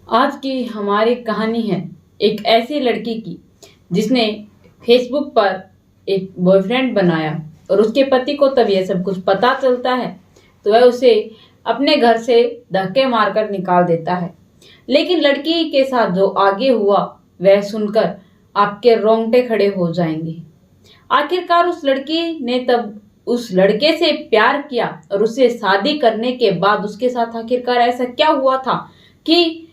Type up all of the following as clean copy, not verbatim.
आज की हमारी कहानी है एक ऐसी लड़की की जिसने फेसबुक पर एक बॉयफ्रेंड बनाया और उसके पति को तब यह सब कुछ पता चलता है तो वह उसे अपने घर से धक्के मारकर निकाल देता है। लेकिन लड़की के साथ जो आगे हुआ वह सुनकर आपके रोंगटे खड़े हो जाएंगे। आखिरकार उस लड़की ने तब उस लड़के से प्यार किया और उससे शादी करने के बाद उसके साथ आखिरकार ऐसा क्या हुआ था कि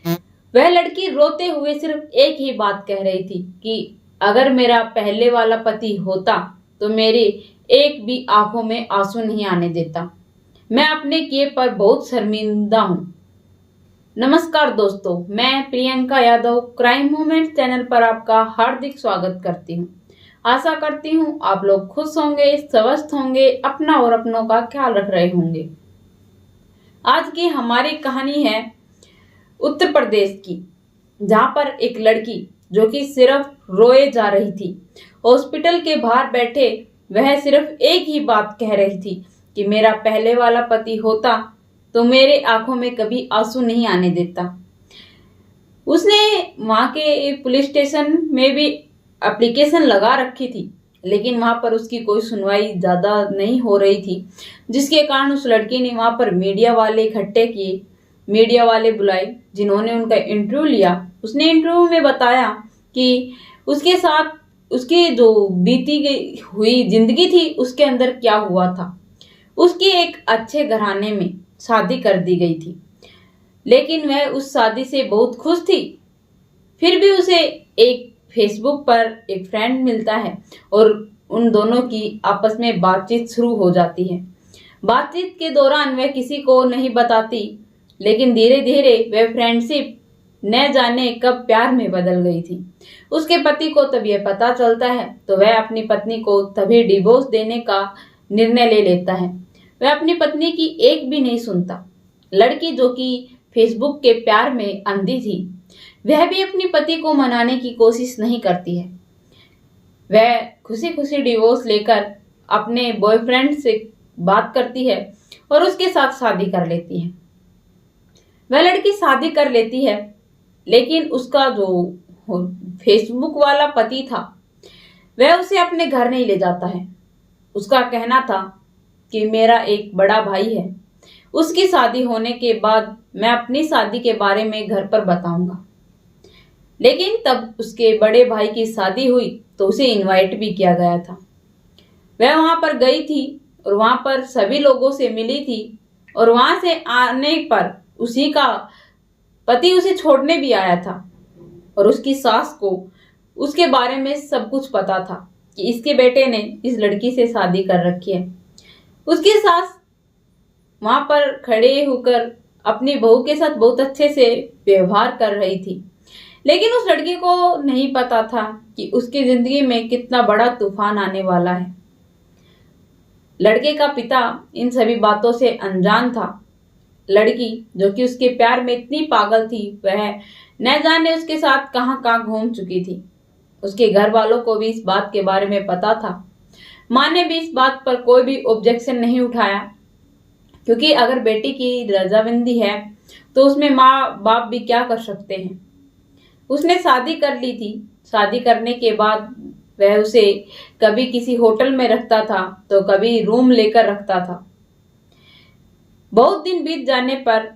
वह लड़की रोते हुए सिर्फ एक ही बात कह रही थी कि अगर मेरा पहले वाला पति होता तो मेरी एक भी आंखों में आंसू नहीं आने देता। मैं अपने किए पर बहुत शर्मिंदा हूँ। नमस्कार दोस्तों, मैं Priyanka Yadav crime moment channel पर आपका हार्दिक स्वागत करती हूँ। आशा करती हूँ आप लोग खुश होंगे, स्वस्थ होंगे, अपना और अपनों का ख्याल रख रहे होंगे। आज की हमारी कहानी है उत्तर प्रदेश की, जहां पर एक लड़की जो कि सिर्फ रोए जा रही थी। हॉस्पिटल के बाहर बैठे वह सिर्फ एक ही बात कह रही थी कि मेरा पहले वाला पति होता तो मेरे आंखों में कभी आंसू नहीं आने देता। उसने वहां के पुलिस स्टेशन में भी एप्लीकेशन लगा रखी थी, लेकिन वहां पर उसकी कोई सुनवाई ज्यादा नहीं हो रही थी, जिसके कारण उस लड़की ने वहां पर मीडिया वाले इकट्ठे किए, मीडिया वाले बुलाए जिन्होंने उनका इंटरव्यू लिया। उसने इंटरव्यू में बताया कि उसके साथ उसकी जो बीती गई हुई जिंदगी थी उसके अंदर क्या हुआ था। उसकी एक अच्छे घराने में शादी कर दी गई थी, लेकिन वह उस शादी से बहुत खुश थी। फिर भी उसे एक फेसबुक पर एक फ्रेंड मिलता है और उन दोनों की आपस में बातचीत शुरू हो जाती है। बातचीत के दौरान वह किसी को नहीं बताती, लेकिन धीरे धीरे वह फ्रेंडशिप न जाने कब प्यार में बदल गई थी। उसके पति को तब यह पता चलता है तो वह अपनी पत्नी को तभी डिवोर्स देने का निर्णय ले लेता है। वह अपनी पत्नी की एक भी नहीं सुनता। लड़की जो कि फेसबुक के प्यार में अंधी थी, वह भी अपनी पति को मनाने की कोशिश नहीं करती है। वह खुशी खुशी डिवोर्स लेकर अपने बॉयफ्रेंड से बात करती है और उसके साथ शादी कर लेती है। वह लड़की शादी कर लेती है, लेकिन उसका जो फेसबुक वाला पति था वह उसे अपने घर नहीं ले जाता है। उसका कहना था कि मेरा एक बड़ा भाई है, उसकी शादी होने के बाद मैं अपनी शादी के बारे में घर पर बताऊंगा। लेकिन तब उसके बड़े भाई की शादी हुई तो उसे इनवाइट भी किया गया था। वह वहां पर गई थी और वहां पर सभी लोगों से मिली थी और वहां से आने पर उसी का पति उसे छोड़ने भी आया था और उसकी सास को उसके बारे में सब कुछ पता था कि इसके बेटे ने इस लड़की से शादी कर रखी है। उसकी सास वहां पर खड़े होकर अपनी बहू के साथ बहुत अच्छे से व्यवहार कर रही थी, लेकिन उस लड़की को नहीं पता था कि उसकी जिंदगी में कितना बड़ा तूफान आने वाला है। लड़के का पिता इन सभी बातों से अनजान था। लड़की जो कि उसके प्यार में इतनी पागल थी, वह न जाने उसके साथ कहां कहां घूम चुकी थी। उसके घर वालों को भी इस बात के बारे में पता था। माँ ने भी इस बात पर कोई भी ऑब्जेक्शन नहीं उठाया, क्योंकि अगर बेटी की रजामंदी है तो उसमें माँ बाप भी क्या कर सकते हैं। उसने शादी कर ली थी। शादी करने के बाद वह उसे कभी किसी होटल में रखता था तो कभी रूम लेकर रखता था। बहुत दिन बीत जाने पर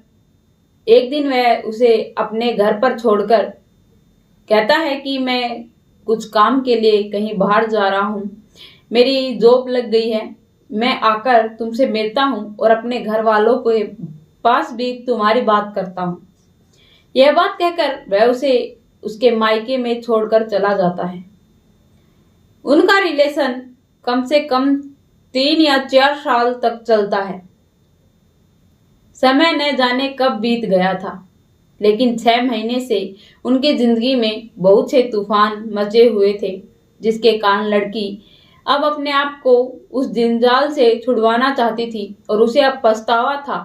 एक दिन वह उसे अपने घर पर छोड़कर कहता है कि मैं कुछ काम के लिए कहीं बाहर जा रहा हूं, मेरी जॉब लग गई है, मैं आकर तुमसे मिलता हूं और अपने घर वालों के पास भी तुम्हारी बात करता हूं। यह बात कहकर वह उसे उसके मायके में छोड़कर चला जाता है। उनका रिलेशन कम से कम 3 या 4 साल तक चलता है। समय न जाने कब बीत गया था, लेकिन 6 महीने से उनके जिंदगी में बहुत से तूफान मचे हुए थे, जिसके कारण लड़की अब अपने आप को उस जंजाल से छुड़वाना चाहती थी और उसे अब पछतावा था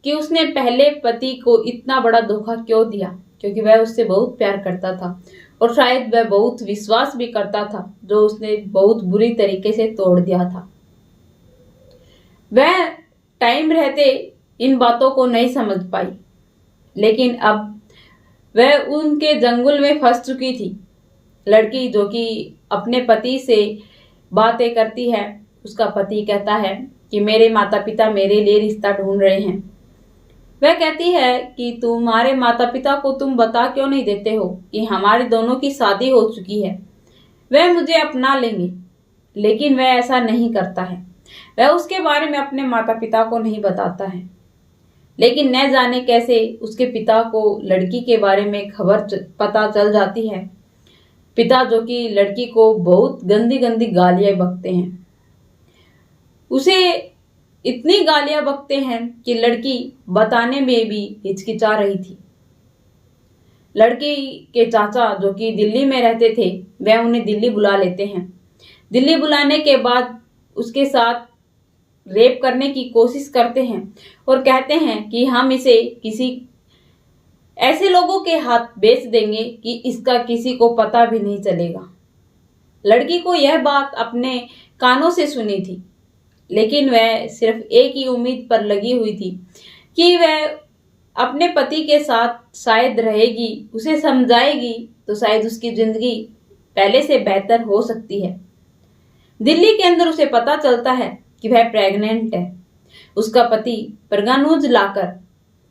कि उसने पहले पति को इतना बड़ा धोखा क्यों दिया, क्योंकि वह उससे बहुत प्यार करता था और शायद वह बहुत विश्वास भी करता था, जो उसने बहुत बुरी तरीके से तोड़ दिया था। वह टाइम रहते इन बातों को नहीं समझ पाई, लेकिन अब वह उनके जंगल में फंस चुकी थी। लड़की जो कि अपने पति से बातें करती है, उसका पति कहता है कि मेरे माता पिता मेरे लिए रिश्ता ढूंढ रहे हैं। वह कहती है कि तुम्हारे माता पिता को तुम बता क्यों नहीं देते हो कि हमारे दोनों की शादी हो चुकी है, वह मुझे अपना लेंगे। लेकिन वह ऐसा नहीं करता है। वह उसके बारे में अपने माता पिता को नहीं बताता है। लेकिन न जाने कैसे उसके पिता को लड़की के बारे में खबर पता चल जाती है। पिता जो कि लड़की को बहुत गंदी गंदी गालियां बकते हैं। उसे इतनी गालियां बकते हैं कि लड़की बताने में भी हिचकिचा रही थी। लड़की के चाचा जो कि दिल्ली में रहते थे, वह उन्हें दिल्ली बुला लेते हैं। दिल्ली बुलाने के बाद उसके साथ रेप करने की कोशिश करते हैं और कहते हैं कि हम इसे किसी ऐसे लोगों के हाथ बेच देंगे कि इसका किसी को पता भी नहीं चलेगा। लड़की को यह बात अपने कानों से सुनी थी, लेकिन वह सिर्फ एक ही उम्मीद पर लगी हुई थी कि वह अपने पति के साथ शायद रहेगी, उसे समझाएगी तो शायद उसकी जिंदगी पहले से बेहतर हो सकती है। दिल्ली के अंदर उसे पता चलता है कि वह प्रेग्नेंट है। उसका पति प्रज्ञानूज लाकर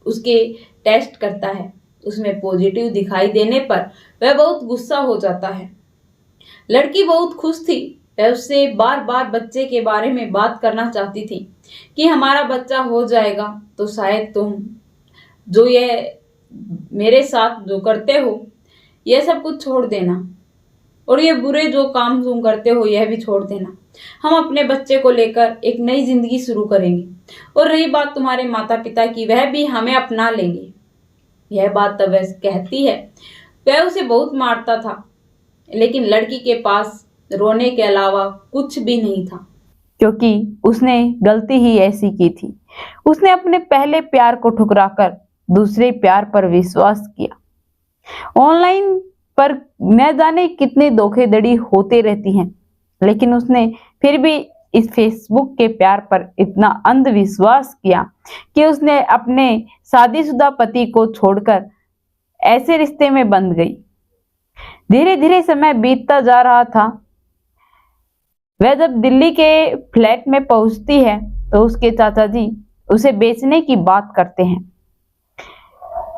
उसके टेस्ट करता है। उसमें पॉजिटिव दिखाई देने पर वह बहुत गुस्सा हो जाता है। लड़की बहुत खुश थी। वह उससे बार बार बच्चे के बारे में बात करना चाहती थी कि हमारा बच्चा हो जाएगा तो शायद तुम जो यह मेरे साथ जो करते हो यह सब कुछ छोड़ देना, और ये बुरे जो काम तुम करते हो यह भी छोड़ देना। हम अपने बच्चे को लेकर एक नई जिंदगी शुरू करेंगे, और रही बात तुम्हारे माता पिता की, वह भी हमें अपना लेंगे। यह बात तब वह कहती है। वह उसे बहुत मारता था, लेकिन लड़की के पास रोने के अलावा कुछ भी नहीं था, क्योंकि उसने गलती ही ऐसी की थी। उसने अपने पहले प्यार को ठुकराकर दूसरे प्यार पर विश्वास किया। ऑनलाइन पर न जाने कितने धोखेधड़ी होते रहती हैं, लेकिन उसने फिर भी इस फेसबुक के प्यार पर इतना अंधविश्वास किया कि उसने अपने शादीशुदा पति को छोड़कर ऐसे रिश्ते में बंध गई। धीरे धीरे समय बीतता जा रहा था। वह जब दिल्ली के फ्लैट में पहुंचती है तो उसके चाचा जी उसे बेचने की बात करते हैं,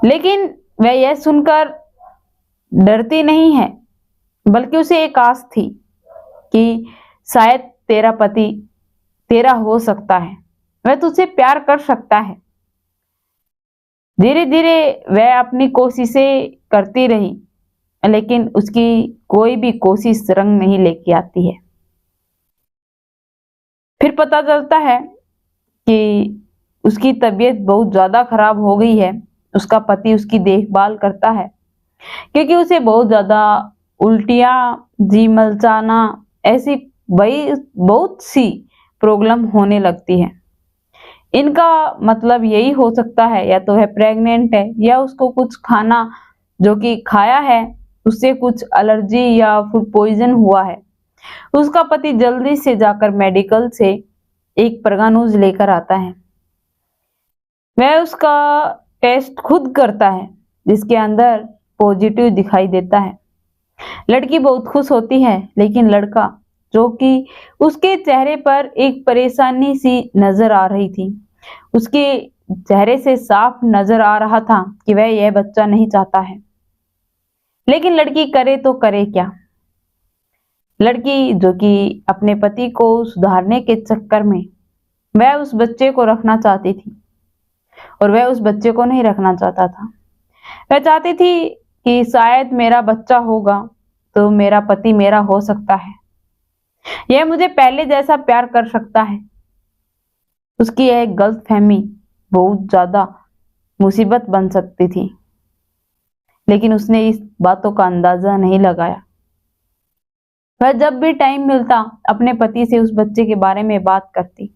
लेकिन वह यह सुनकर डरती नहीं है, बल्कि उसे एक आस थी कि शायद तेरा पति तेरा हो सकता है, वह तुझसे प्यार कर सकता है। धीरे धीरे वह अपनी कोशिशें करती रही, लेकिन उसकी कोई भी कोशिश रंग नहीं लेके आती है। फिर पता चलता है कि उसकी तबीयत बहुत ज्यादा खराब हो गई है। उसका पति उसकी देखभाल करता है, क्योंकि उसे बहुत ज्यादा उल्टियां, जी मलचाना, ऐसी बहुत सी प्रॉब्लम होने लगती है। इनका मतलब यही हो सकता है या तो वह प्रेग्नेंट है, या उसको कुछ खाना जो कि खाया है उससे कुछ एलर्जी या फूड पॉइजन हुआ है। उसका पति जल्दी से जाकर मेडिकल से एक प्रगानुज लेकर आता है। वह उसका टेस्ट खुद करता है, जिसके अंदर पॉजिटिव दिखाई देता है। लड़की बहुत खुश होती है, लेकिन लड़का जो कि उसके चेहरे पर एक परेशानी सी नजर आ रही थी, उसके चेहरे से साफ नजर आ रहा था कि वह यह बच्चा नहीं चाहता है। लेकिन लड़की करे तो करे क्या। लड़की जो कि अपने पति को सुधारने के चक्कर में वह उस बच्चे को रखना चाहती थी, और वह उस बच्चे को नहीं रखना चाहता था। वह चाहती थी कि शायद मेरा बच्चा होगा तो मेरा पति मेरा हो सकता है, यह मुझे पहले जैसा प्यार कर सकता है। उसकी यह गलतफहमी बहुत ज्यादा मुसीबत बन सकती थी, लेकिन उसने इस बातों का अंदाजा नहीं लगाया। वह जब भी टाइम मिलता अपने पति से उस बच्चे के बारे में बात करती,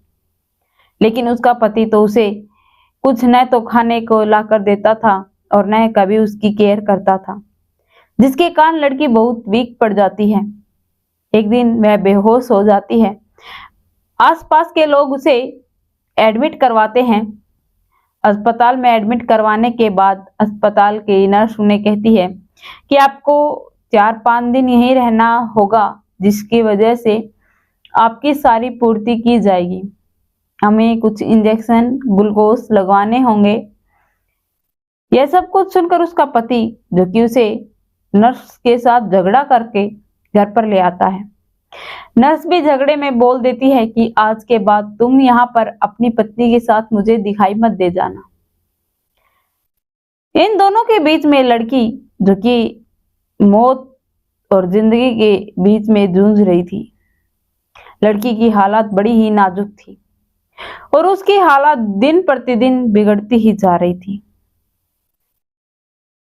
लेकिन उसका पति तो उसे कुछ न तो खाने को लाकर देता था और न कभी उसकी केयर करता था, जिसके कारण लड़की बहुत वीक पड़ जाती है। एक दिन वह बेहोश हो जाती है। आसपास के लोग उसे एडमिट करवाते हैं। अस्पताल में एडमिट करवाने के बाद अस्पताल की नर्स उन्हें कहती है कि आपको 4-5 दिन यहीं रहना होगा, जिसकी वजह से आपकी सारी पूर्ति की जाएगी। हमें कुछ इंजेक्शन ग्लूकोज लगवाने होंगे। यह सब कुछ सुनकर उसका पति, जो कि उसे नर्स के साथ झगड़ा करके घर पर ले आता है, नर्स भी झगड़े में बोल देती है कि आज के बाद तुम यहाँ पर अपनी पत्नी के साथ मुझे दिखाई मत दे जाना। इन दोनों के बीच में लड़की, जो कि मौत और जिंदगी के बीच में जूझ रही थी, लड़की की हालत बड़ी ही नाजुक थी और उसकी हालत दिन प्रतिदिन बिगड़ती ही जा रही थी।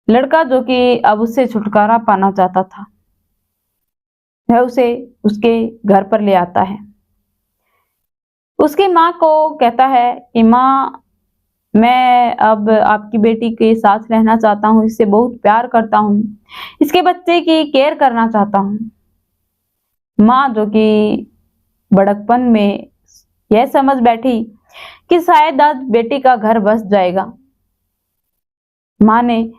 लड़का, जो कि अब उससे छुटकारा पाना चाहता था, वह उसे उसके घर पर ले आता है। उसकी माँ को कहता है कि माँ, मैं अब आपकी बेटी के साथ रहना चाहता हूँ, इससे बहुत प्यार करता हूँ, इसके बच्चे की केयर करना चाहता हूँ। माँ, जो कि बड़कपन में यह समझ बैठी कि शायद आज बेटी का घर बस जाएगा, माँ ने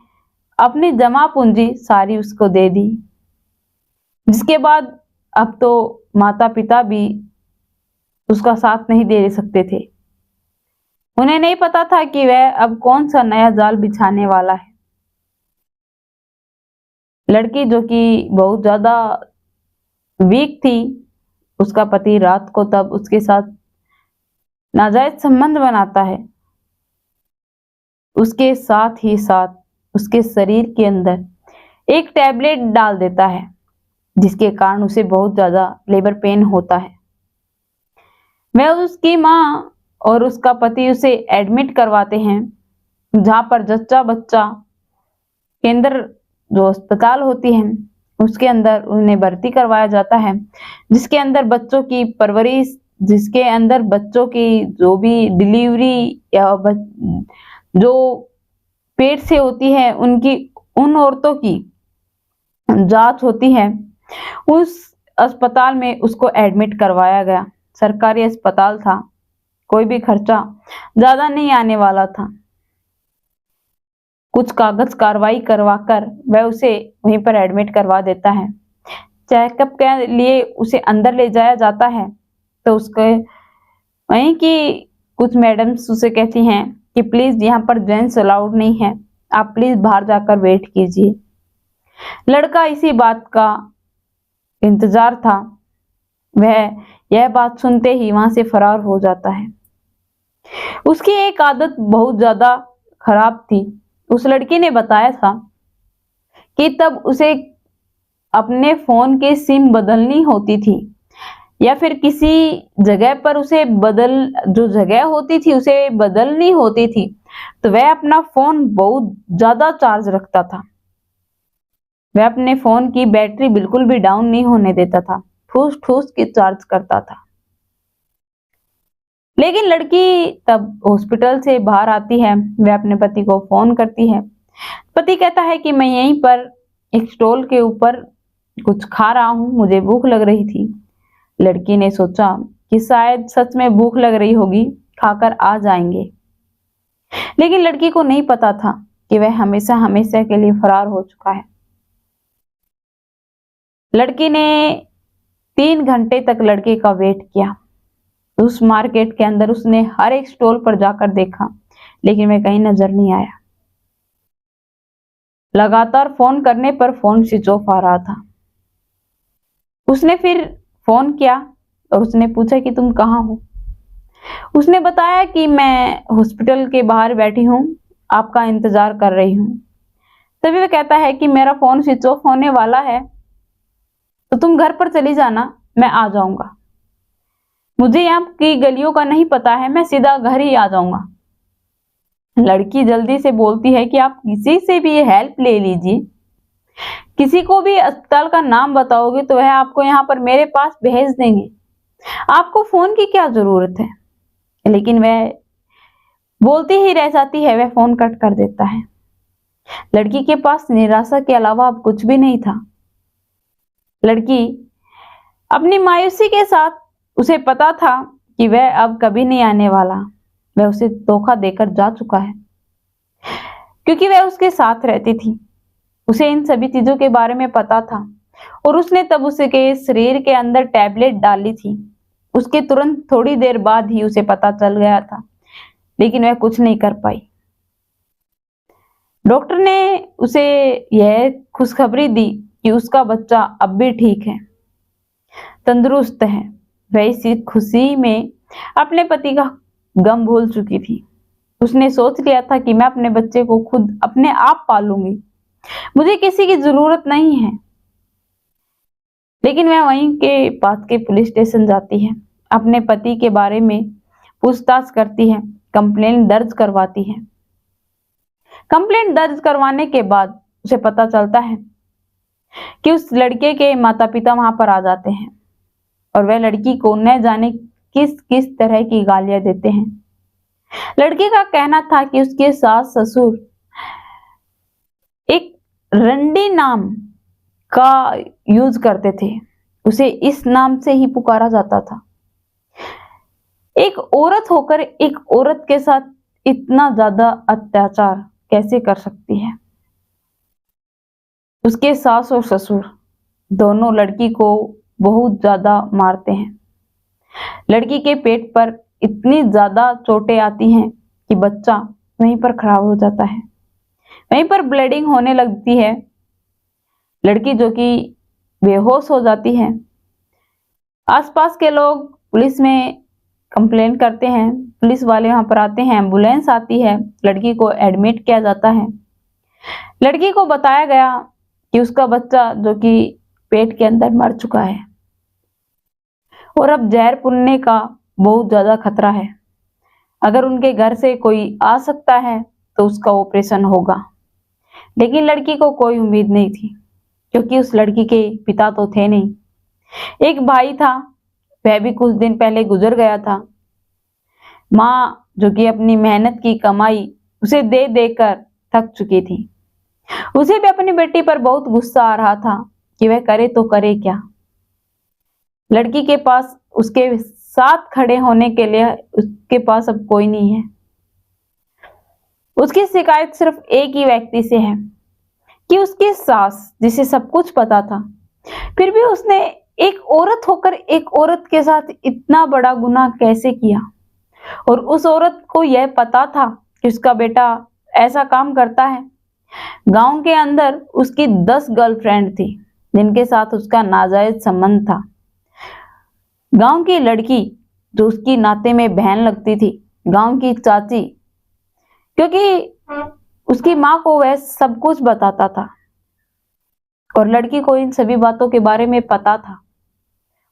अपनी जमा पूंजी सारी उसको दे दी, जिसके बाद अब तो माता पिता भी उसका साथ नहीं दे सकते थे। उन्हें नहीं पता था कि वह अब कौन सा नया जाल बिछाने वाला है। लड़की, जो कि बहुत ज्यादा वीक थी, उसका पति रात को तब उसके साथ नाजायज संबंध बनाता है। उसके साथ ही साथ उसके शरीर के अंदर एक टैबलेट डाल देता है, जिसके कारण उसे बहुत ज्यादा लेबर पेन होता है। वह, उसकी माँ और उसका पति उसे एडमिट करवाते हैं, जहां पर जच्चा बच्चा केंद्र, जो अस्पताल होती है, उसके अंदर उन्हें भर्ती करवाया जाता है, जिसके अंदर बच्चों की परवरिश, जिसके अंदर बच्चों की जो भी डिलीवरी या जो पेट से होती है, उनकी उन औरतों की जांच होती है। उस अस्पताल में उसको एडमिट करवाया गया। सरकारी अस्पताल था, कोई भी खर्चा ज्यादा नहीं आने वाला था। कुछ कागज कार्रवाई करवाकर वह उसे वहीं पर एडमिट करवा देता है। चेकअप के लिए उसे अंदर ले जाया जाता है, तो उसके वहीं की कुछ मैडम्स उसे कहती हैं कि प्लीज यहाँ पर जेंट्स अलाउड नहीं है, आप प्लीज बाहर जाकर वेट कीजिए। लड़का इसी बात का इंतजार था। वह यह बात सुनते ही वहां से फरार हो जाता है। उसकी एक आदत बहुत ज्यादा खराब थी। उस लड़की ने बताया था कि तब उसे अपने फोन के सिम बदलनी होती थी, या फिर किसी जगह पर उसे जो जगह होती थी उसे बदलनी होती थी, तो वह अपना फोन बहुत ज्यादा चार्ज रखता था। वह अपने फोन की बैटरी बिल्कुल भी डाउन नहीं होने देता था, ठूस ठूस के चार्ज करता था। लेकिन लड़की तब हॉस्पिटल से बाहर आती है, वह अपने पति को फोन करती है। पति कहता है कि मैं यहीं पर एक स्टॉल के ऊपर कुछ खा रहा हूं, मुझे भूख लग रही थी। लड़की ने सोचा कि शायद सच में भूख लग रही होगी, खाकर आ जाएंगे। लेकिन लड़की को नहीं पता था कि वह हमेशा हमेशा के लिए फरार हो चुका है। लड़की ने 3 घंटे तक लड़के का वेट किया। उस मार्केट के अंदर उसने हर एक स्टॉल पर जाकर देखा, लेकिन वह कहीं नजर नहीं आया। लगातार फोन करने पर फोन स्विच ऑफ आ रहा था। उसने फिर फोन किया और उसने पूछा कि तुम कहाँ हो। उसने बताया कि मैं हॉस्पिटल के बाहर बैठी हूँ, आपका इंतजार कर रही हूँ। तभी वह कहता है कि मेरा फोन स्विच ऑफ होने वाला है, तो तुम घर पर चली जाना, मैं आ जाऊंगा। मुझे यहाँ की गलियों का नहीं पता है, मैं सीधा घर ही आ जाऊंगा। लड़की जल्दी से बोलती है कि आप किसी से भी हेल्प ले लीजिए, किसी को भी अस्पताल का नाम बताओगे तो वह आपको यहाँ पर मेरे पास भेज देंगे, आपको फोन की क्या जरूरत है। लेकिन वह बोलती ही रह जाती है, वह फोन कट कर देता है। लड़की के पास निराशा के अलावा अब कुछ भी नहीं था। लड़की अपनी मायूसी के साथ, उसे पता था कि वह अब कभी नहीं आने वाला, वह उसे धोखा देकर जा चुका है, क्योंकि वह उसके साथ रहती थी। उसे इन सभी चीजों के बारे में पता था और उसने तब उसके शरीर के अंदर टैबलेट डाली थी। उसके तुरंत थोड़ी देर बाद ही उसे पता चल गया था, लेकिन वह कुछ नहीं कर पाई। डॉक्टर ने उसे यह खुशखबरी दी कि उसका बच्चा अब भी ठीक है, तंदुरुस्त है। वह इसी खुशी में अपने पति का गम भूल चुकी थी। उसने सोच लिया था कि मैं अपने बच्चे को खुद अपने आप पालूंगी, मुझे किसी की जरूरत नहीं है। लेकिन वह वहीं के पास के पुलिस स्टेशन जाती है, अपने पति के बारे में पूछताछ करती है, कंप्लेंट दर्ज करवाती है। कंप्लेंट दर्ज करवाने के बाद उसे पता चलता है कि उस लड़के के माता पिता वहां पर आ जाते हैं और वह लड़की को न जाने किस किस तरह की गालियां देते हैं। लड़की का कहना था कि उसके सास ससुर एक रंडी नाम का यूज करते थे, उसे इस नाम से ही पुकारा जाता था। एक औरत होकर एक औरत के साथ इतना ज्यादा अत्याचार कैसे कर सकती है। उसके सास और ससुर दोनों लड़की को बहुत ज्यादा मारते हैं। लड़की के पेट पर इतनी ज्यादा चोटें आती हैं कि बच्चा वहीं पर खराब हो जाता है, वहीं पर ब्लीडिंग होने लगती है। लड़की जो कि बेहोश हो जाती है। आसपास के लोग पुलिस में कंप्लेन करते हैं, पुलिस वाले वहां पर आते हैं, एम्बुलेंस आती है, लड़की को एडमिट किया जाता है। लड़की को बताया गया कि उसका बच्चा जो कि पेट के अंदर मर चुका है और अब जहर फूलने का बहुत ज्यादा खतरा है। अगर उनके घर से कोई आ सकता है तो उसका ऑपरेशन होगा। लेकिन लड़की को कोई उम्मीद नहीं थी, क्योंकि उस लड़की के पिता तो थे नहीं। एक भाई था, वह भी कुछ दिन पहले गुजर गया था। माँ जो कि अपनी मेहनत की कमाई उसे दे देकर थक चुकी थी। उसे भी अपनी बेटी पर बहुत गुस्सा आ रहा था कि वह करे तो करे क्या। लड़की के पास उसके साथ खड़े होने के लिए उसके पास अब कोई नहीं है। उसकी शिकायत सिर्फ एक ही व्यक्ति से है कि उसकी सास, जिसे सब कुछ पता था, फिर भी उसने एक औरत होकर एक औरत के साथ इतना बड़ा गुनाह कैसे किया। और उस औरत को यह पता था कि उसका बेटा ऐसा काम करता है। गांव के अंदर उसकी 10 गर्लफ्रेंड थी जिनके साथ उसका नाजायज संबंध था। गांव की लड़की जो उसकी नाते में बहन लगती थी, गांव की चाची, क्योंकि उसकी माँ को वह सब कुछ बताता था और लड़की को इन सभी बातों के बारे में पता था।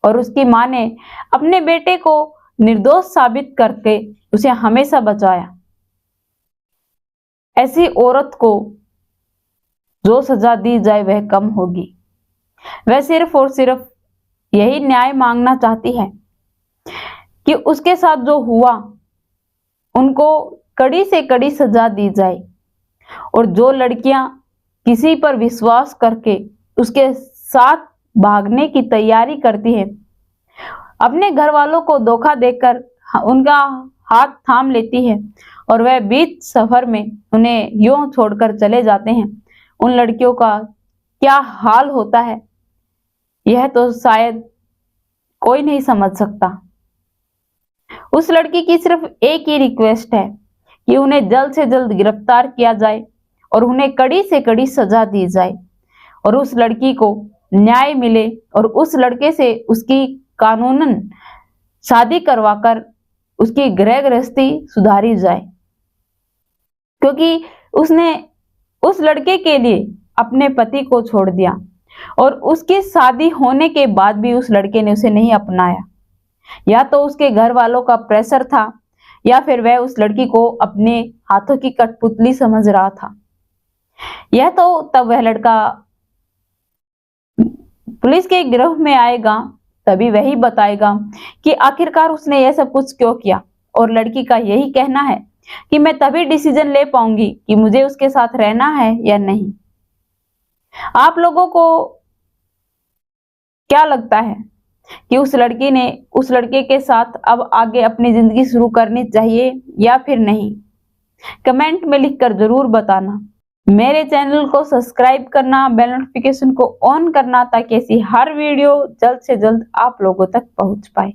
और उसकी माँ ने अपने बेटे को निर्दोष साबित करके उसे हमेशा बचाया। ऐसी औरत को जो सजा दी जाए वह कम होगी। वह सिर्फ और सिर्फ यही न्याय मांगना चाहती है कि उसके साथ जो हुआ उनको कड़ी से कड़ी सजा दी जाए। और जो लड़कियां किसी पर विश्वास करके उसके साथ भागने की तैयारी करती है, अपने घर वालों को धोखा देकर उनका हाथ थाम लेती है और वह बीच सफर में उन्हें यूं छोड़कर चले जाते हैं, उन लड़कियों का क्या हाल होता है यह तो शायद कोई नहीं समझ सकता। उस लड़की की सिर्फ एक ही रिक्वेस्ट है कि उन्हें जल्द से जल्द गिरफ्तार किया जाए और उन्हें कड़ी से कड़ी सजा दी जाए और उस लड़की को न्याय मिले और उस लड़के से उसकी कानूनन शादी करवाकर उसकी गृह गृहस्थी सुधारी जाए, क्योंकि उसने उस लड़के के लिए अपने पति को छोड़ दिया और उसकी शादी होने के बाद भी उस लड़के ने उसे नहीं अपनाया। या तो उसके घर वालों का प्रेशर था या फिर वह उस लड़की को अपने हाथों की कठपुतली समझ रहा था। यह तो तब वह लड़का पुलिस के गिरफ्त में आएगा तभी वही बताएगा कि आखिरकार उसने यह सब कुछ क्यों किया। और लड़की का यही कहना है कि मैं तभी डिसीजन ले पाऊंगी कि मुझे उसके साथ रहना है या नहीं। आप लोगों को क्या लगता है कि उस लड़की ने उस लड़के के साथ अब आगे अपनी जिंदगी शुरू करनी चाहिए या फिर नहीं। कमेंट में लिखकर जरूर बताना। मेरे चैनल को सब्सक्राइब करना, बेल नोटिफिकेशन को ऑन करना ताकि ऐसी हर वीडियो जल्द से जल्द आप लोगों तक पहुंच पाए।